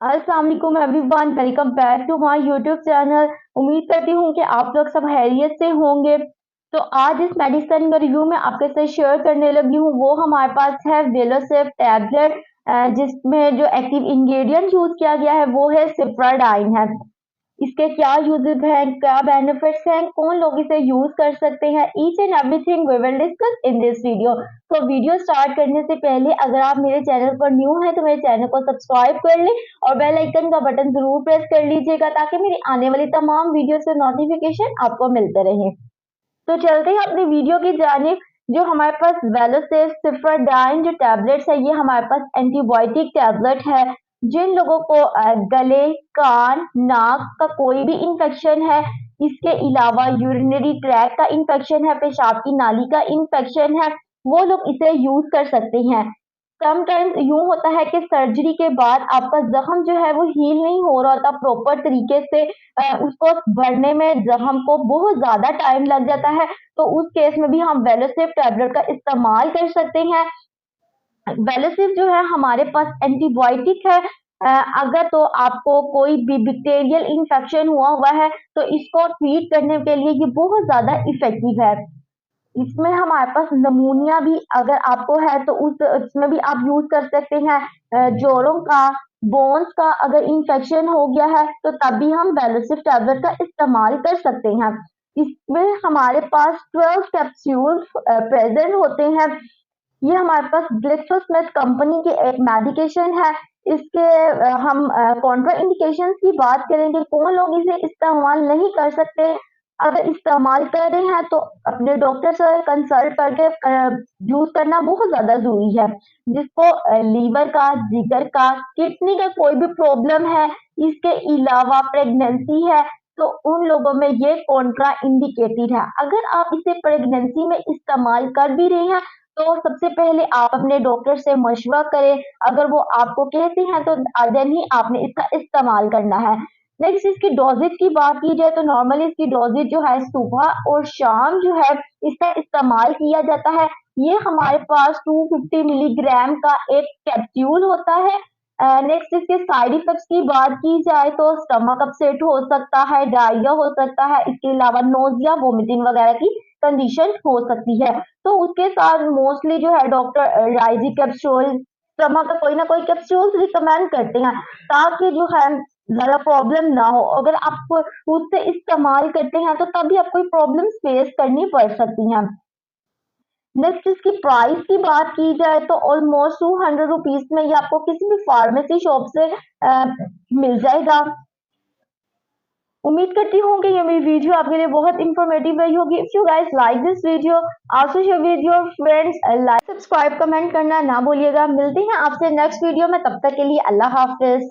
अस्सलाम वालेकुम everyone, welcome back to my YouTube channel. उम्मीद करती हूँ कि आप लोग सब खैरियत से होंगे। तो आज इस मेडिसिन का रिव्यू में आपके साथ शेयर करने लगी हूँ। वो हमारे पास है वेलोसिव टैबलेट, जिसमें जो एक्टिव इंग्रेडिएंट यूज किया गया है वो है सिप्राडाइन है। इसके क्या यूजेस हैं, क्या बेनिफिट्स हैं, कौन लोग इसे यूज कर सकते हैं, each and everything we will discuss in this video. तो वीडियो स्टार्ट करने से पहले अगर आप मेरे चैनल पर न्यू हैं तो मेरे चैनल को सब्सक्राइब कर लें और बेल आइकन का बटन जरूर प्रेस कर लीजिएगा ताकि मेरी आने वाली तमाम वीडियो से नोटिफिकेशन आपको मिलते रहे। तो चलते हैं अपनी वीडियो की जानिब। जो हमारे पास वेलोसिव सिप्राडाइन जो टैबलेट्स है, ये हमारे पास एंटीबायोटिक टैबलेट है। जिन लोगों को गले, कान, नाक का कोई भी इंफेक्शन है, इसके अलावा यूरिनरी ट्रैक का इंफेक्शन है, पेशाब की नाली का इंफेक्शन है, वो लोग इसे यूज कर सकते हैं। समटाइम्स यूं होता है कि सर्जरी के बाद आपका जख्म जो है वो हील नहीं हो रहा होता प्रॉपर तरीके से, उसको भरने में जख्म को बहुत ज्यादा टाइम लग जाता है। तो उस केस में भी हम वेलोसिव टैबलेट का इस्तेमाल कर सकते हैं। वेलोसिव जो है हमारे पास एंटीबायोटिक है। अगर तो आपको कोई भी बैक्टीरियल इन्फेक्शन हुआ है तो इसको ट्रीट करने के लिए ये बहुत ज्यादा इफेक्टिव है। इसमें हमारे पास नमूनिया भी अगर आपको है तो उसमें भी आप यूज कर सकते हैं। जोड़ों का, बोन्स का अगर इंफेक्शन हो गया है तो तब भी हम वेलोसिव टैबलेट का इस्तेमाल कर सकते हैं। इसमें हमारे पास 12 कैप्सूल्स प्रेजेंट होते हैं। ये हमारे पास ग्लेक्सोस्मिथ कंपनी की एक मेडिकेशन है। इसके हम कॉन्ट्रा इंडिकेशन की बात करेंगे, कौन लोग इसे इस्तेमाल नहीं कर सकते। अगर इस्तेमाल कर रहे हैं तो अपने डॉक्टर से कंसल्ट करके यूज करना बहुत ज्यादा जरूरी है। जिसको लीवर का, जिगर का, किडनी का कोई भी प्रॉब्लम है, इसके अलावा प्रेगनेंसी है, तो उन लोगों में ये कॉन्ट्रा इंडिकेटेड है। अगर आप इसे प्रेगनेंसी में इस्तेमाल कर भी रहे हैं तो सबसे पहले आप अपने डॉक्टर से मशवरा करें। अगर वो आपको कहते हैं तो देन ही आपने इसका इस्तेमाल करना है। नेक्स्ट इसकी डोजेज की बात की जाए तो नॉर्मली इसकी डोजेज जो है सुबह और शाम जो है इसका इस्तेमाल किया जाता है। ये हमारे पास 250 मिलीग्राम का एक कैप्सूल होता है। नेक्स्ट इसके साइड इफेक्ट्स की बात की जाए तो स्टमक अपसेट हो सकता है, डायरिया हो सकता है, इसके अलावा नोजिया, वोमिटिंग वगैरह की कंडीशन हो सकती है। तो उसके साथ मोस्टली जो है डॉक्टर राइजी कैप्सूल, स्टमक का कोई ना कोई कैप्सूल रिकमेंड करते हैं ताकि जो है ज्यादा प्रॉब्लम ना हो। अगर आप उससे इस्तेमाल करते हैं तो तभी आपको प्रॉब्लम फेस करनी पड़ सकती हैं। नेक्स्ट इसकी प्राइस की बात की जाए तो ऑलमोस्ट 200 रुपीज में ये आपको किसी भी फार्मेसी शॉप से मिल जाएगा। उम्मीद करती हूँ कि ये मेरी वीडियो आपके लिए बहुत इंफॉर्मेटिव रही होगी। If you guys like this video, also share with your friends, like, subscribe, comment करना ना भूलिएगा। मिलते हैं आपसे नेक्स्ट वीडियो में, तब तक के लिए अल्लाह हाफिज।